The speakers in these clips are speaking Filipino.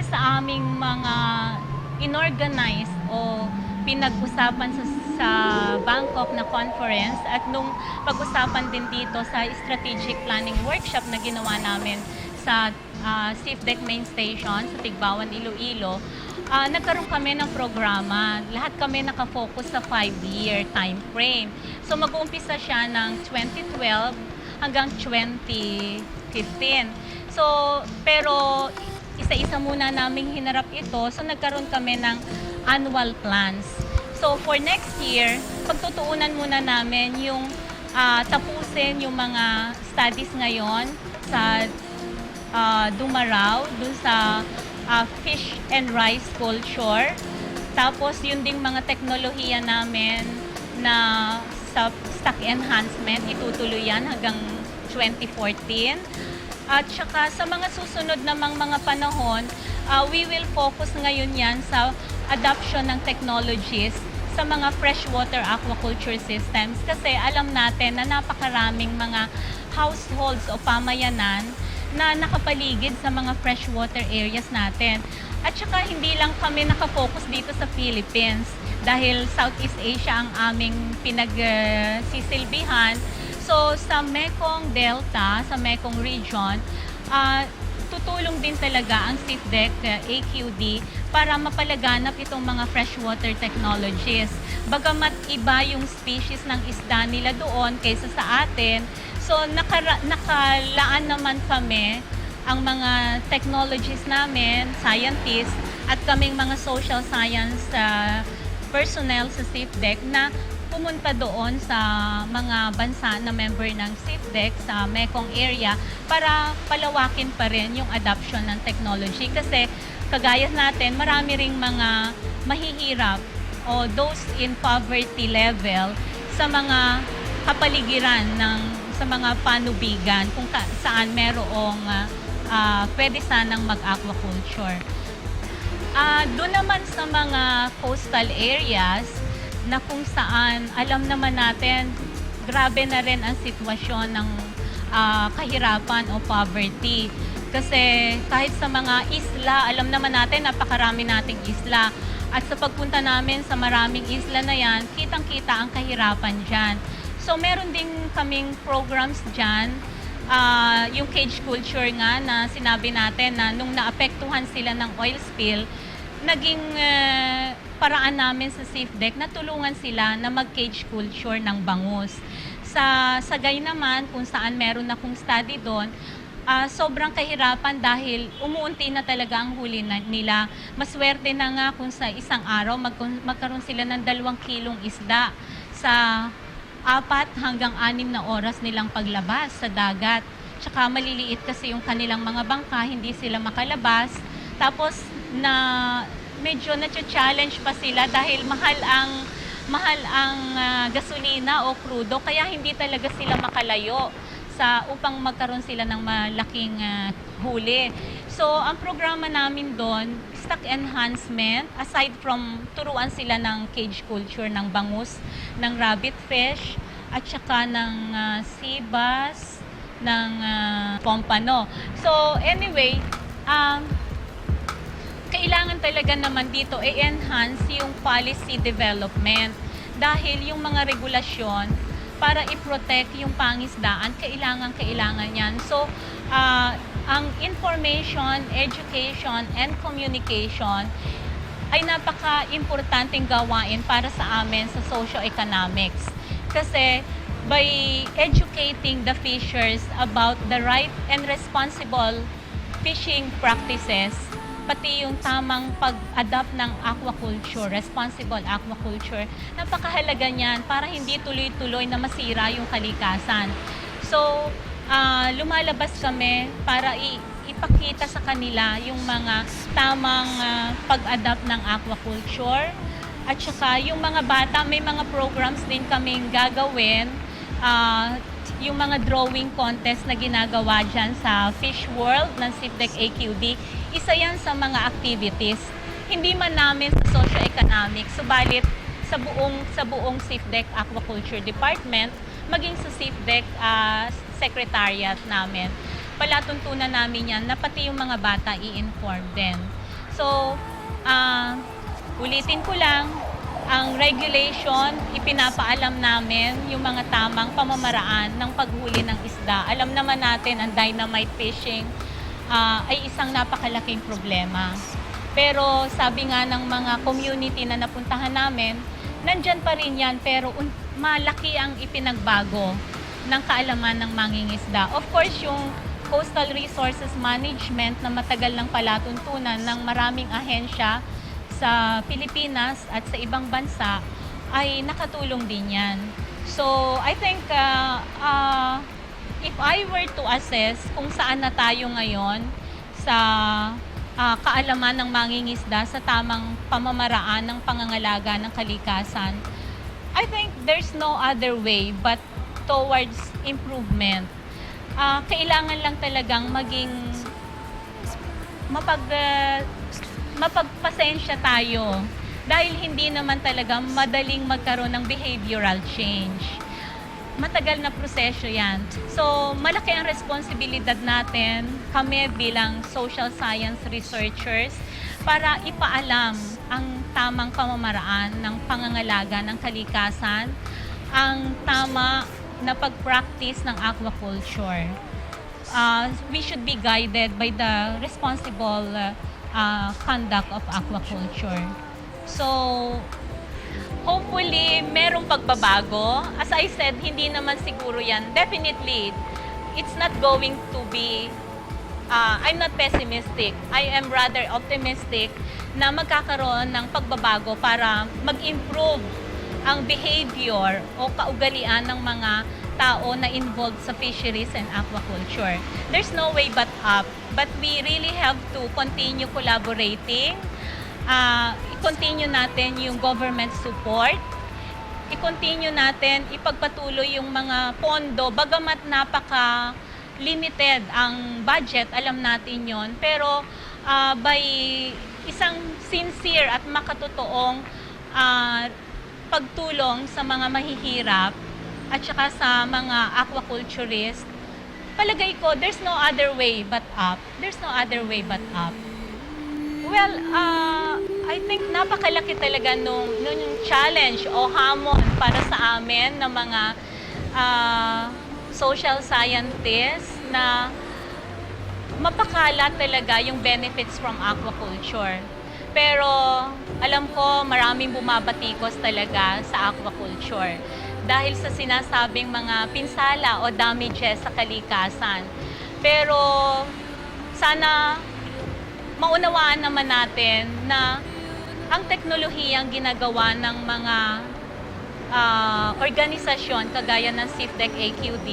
sa aming mga inorganize o pinag-usapan sa Bangkok na conference at nung pag-usapan din dito sa strategic planning workshop na ginawa namin sa SEAFDEC main station sa Tigbawan, Iloilo, nagkaroon kami ng programa. Lahat kami nakafocus sa 5-year time frame. So mag-uumpisa siya ng 2012 hanggang 2015. So, pero isa-isa muna naming hinarap ito. So nagkaroon kami ng annual plans. So for next year, pagtutuunan muna namin yung tapusin yung mga studies ngayon sa Dumaraw, dun sa fish and rice culture. Tapos yun ding mga teknolohiya namin na sa stock enhancement, itutuloy yan hanggang 2014. At saka sa mga susunod namang mga panahon, we will focus ngayon yan sa adoption ng technologies sa mga freshwater aquaculture systems kasi alam natin na napakaraming mga households o pamayanan na nakapaligid sa mga freshwater areas natin. At saka hindi lang kami nakafocus dito sa Philippines dahil Southeast Asia ang aming pinagsisilbihan. So sa Mekong Delta, sa Mekong region, tutulong din talaga ang SEAFDEC-AQD para mapalaganap itong mga freshwater technologies. Bagamat iba yung species ng isda nila doon kaysa sa atin, so nakalaan naman kami ang mga technologies namin, scientists, at kaming mga social science personnel sa SEAFDEC na pumunta doon sa mga bansa na member ng SEAFDEC sa Mekong area para palawakin pa rin yung adoption ng technology. Kasi kagaya natin, marami ring mga mahihirap o those in poverty level sa mga kapaligiran sa mga panubigan kung saan merong pwede sanang mag-aquaculture. Doon naman sa mga coastal areas na kung saan alam naman natin grabe na rin ang sitwasyon ng kahirapan o poverty. Kasi kahit sa mga isla, alam naman natin napakarami nating isla. At sa pagpunta namin sa maraming isla na yan, kitang-kita ang kahirapan dyan. So meron din kaming programs dyan, yung cage culture nga na sinabi natin na nung naapektuhan sila ng oil spill, naging paraan namin sa SEAFDEC na tulungan sila na mag-cage culture ng bangus. Sa Sagay naman, kung saan meron akong study doon, sobrang kahirapan dahil umuunti na talaga ang huli nila. Maswerte na nga kung sa isang araw magkaroon sila ng 2 kilong isda sa 4 hanggang 6 na oras nilang paglabas sa dagat. Tsaka maliliit kasi yung kanilang mga bangka, hindi sila makalabas. Tapos medyo na-challenge pa sila dahil mahal ang gasolina o crudo, kaya hindi talaga sila makalayo upang magkaroon sila ng malaking huli. So, ang programa namin doon, stock enhancement, aside from turuan sila ng cage culture ng bangus, ng rabbit fish, at saka ng sea bass, ng pompano. So, anyway, kailangan talaga naman dito i-enhance yung policy development dahil yung mga regulasyon para i-protect yung pangisdaan, kailangan yan. So, ang information, education, and communication ay napaka-importanteng gawain para sa amin sa socio-economics. Kasi by educating the fishers about the right and responsible fishing practices, pati yung tamang pag-adapt ng aquaculture, responsible aquaculture, napakahalaga niyan para hindi tuloy-tuloy na masira yung kalikasan. So, lumalabas kami para ipakita sa kanila yung mga tamang pag-adapt ng aquaculture. At saka yung mga bata, may mga programs din kaming gagawin, yung mga drawing contest na ginagawa dyan sa Fish World ng SEAFDEC-AQD, isa yan sa mga activities. Hindi man namin sa socio-economics, subalit sa buong SEAFDEC Aquaculture Department, maging sa SEAFDEC Secretariat namin. Palatuntunan namin yan na pati yung mga bata i-inform din. So, ulitin ko lang, ang regulation, ipinapaalam namin yung mga tamang pamamaraan ng paghuli ng isda. Alam naman natin ang dynamite fishing ay isang napakalaking problema. Pero sabi nga ng mga community na napuntahan namin, nandyan pa rin yan pero malaki ang ipinagbago ng kaalaman ng mangingisda. Of course, yung Coastal Resources Management na matagal ng palatuntunan ng maraming ahensya sa Pilipinas at sa ibang bansa ay nakatulong din yan. So, I think if I were to assess kung saan na tayo ngayon sa kaalaman ng mangingisda sa tamang pamamaraan ng pangangalaga ng kalikasan, I think there's no other way but towards improvement. Kailangan lang talagang maging mapagpasensya tayo dahil hindi naman talaga madaling magkaroon ng behavioral change. Matagal na proseso yan. So, malaki ang responsibilidad natin, kami bilang social science researchers, para ipaalam ang tamang pamamaraan ng pangangalaga ng kalikasan, ang tama na pag-practice ng aquaculture. We should be guided by the responsible conduct of aquaculture. So, hopefully, merong pagbabago. As I said, hindi naman siguro yan. Definitely, it's not going to be, I'm not pessimistic. I am rather optimistic na magkakaroon ng pagbabago para mag-improve ang behavior o kaugalian ng mga tao na involved sa fisheries and aquaculture. There's no way but up. But we really have to continue collaborating. I-continue natin yung government support. I-continue natin, ipagpatuloy yung mga pondo. Bagamat napaka-limited ang budget, alam natin yon. Pero by isang sincere at makatotoong pagtulong sa mga mahihirap at saka sa mga aquaculturist, palagay ko, there's no other way but up. There's no other way but up. Well, I think napakalaki talaga nung challenge o hamon para sa amin ng mga social scientists na mapakalat talaga yung benefits from aquaculture. Pero alam ko maraming bumabatikos talaga sa aquaculture dahil sa sinasabing mga pinsala o damages sa kalikasan. Pero sana maunawaan naman natin na ang teknolohiyang ginagawa ng mga organisasyon kagaya ng SEAFDEC-AQD,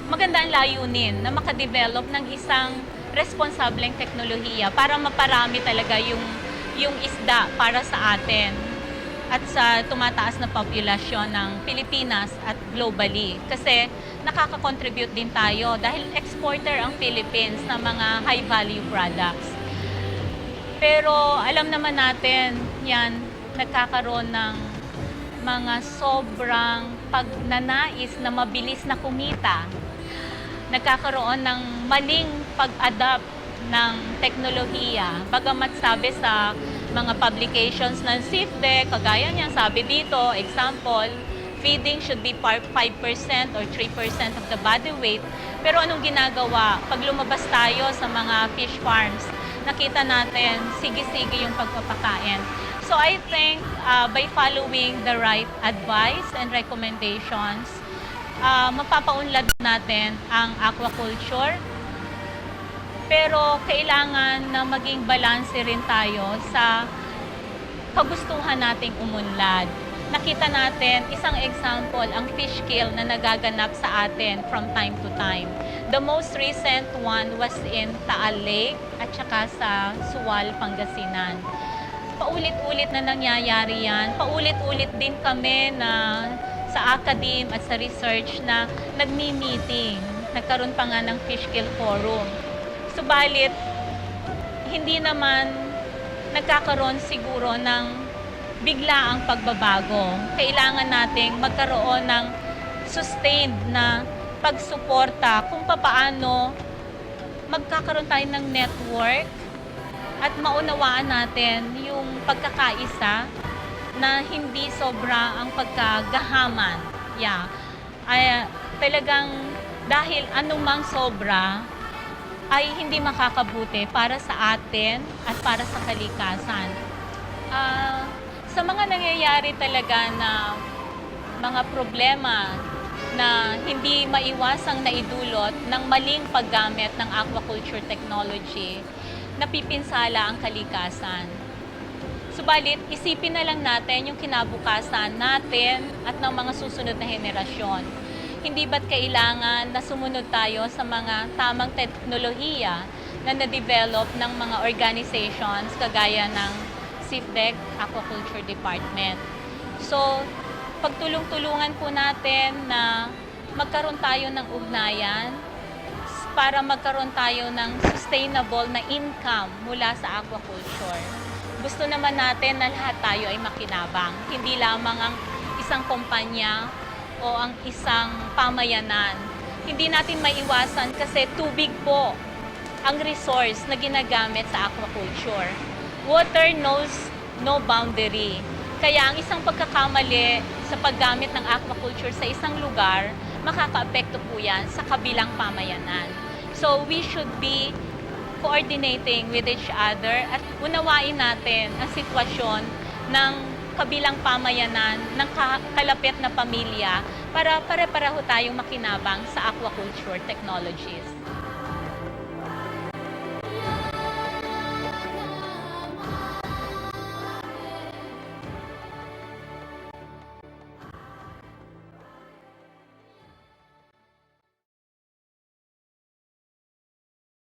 maganda ang layunin na makadevelop ng isang responsableng teknolohiya para maparami talaga yung isda para sa atin at sa tumataas na populasyon ng Pilipinas at globally. Kasi nakaka-contribute din tayo dahil exporter ang Philippines ng mga high-value products. Pero alam naman natin, yan, nagkakaroon ng mga sobrang pagnanais na mabilis na kumita. Nagkakaroon ng maling pag-adapt ng teknolohiya. Bagamat sabi sa mga publications ng SEAFDEC, kagaya niya, sabi dito, example, feeding should be 5% or 3% of the body weight. Pero anong ginagawa? Pag lumabas tayo sa mga fish farms, nakita natin, sige-sige yung pagpapakain. So I think by following the right advice and recommendations, mapapaunlad natin ang aquaculture. Pero kailangan na maging balanse rin tayo sa kagustuhan nating umunlad. Nakita natin, isang example, ang fish kill na nagaganap sa atin from time to time. The most recent one was in Taal Lake at saka sa Suwal, Pangasinan. Paulit-ulit na nangyayari yan. Paulit-ulit din kami na sa academe at sa research na nagmi-meeting. Nagkaroon pa nga ng fish kill forum. Subalit, hindi naman nagkakaroon siguro ng biglaang pagbabago. Kailangan nating magkaroon ng sustained na pagsuporta kung papaano magkakaroon tayo ng network at maunawaan natin yung pagkakaisa na hindi sobra ang pagkagahaman. Yeah. Ay, talagang dahil anumang sobra ay hindi makakabuti para sa atin at para sa kalikasan. Sa mga nangyayari talaga na mga problema na hindi maiwasang naidulot ng maling paggamit ng aquaculture technology, napipinsala ang kalikasan. Subalit, isipin na lang natin yung kinabukasan natin at ng mga susunod na henerasyon. Hindi ba't kailangan na sumunod tayo sa mga tamang teknolohiya na na-develop ng mga organizations kagaya ng SEAFDEC-Aquaculture Department. So, pagtulong-tulungan po natin na magkaroon tayo ng ugnayan para magkaroon tayo ng sustainable na income mula sa aquaculture. Gusto naman natin na lahat tayo ay makinabang, hindi lamang ang isang kumpanya o ang isang pamayanan. Hindi natin maiwasan kasi tubig po ang resource na ginagamit sa aquaculture. Water knows no boundary. Kaya ang isang pagkakamali sa paggamit ng aquaculture sa isang lugar, makakaapekto po yan sa kabilang pamayanan. So we should be coordinating with each other at unawain natin ang sitwasyon ng kabilang pamayanan, ng kalapit na pamilya para pare-pareho tayong makinabang sa aquaculture technologies.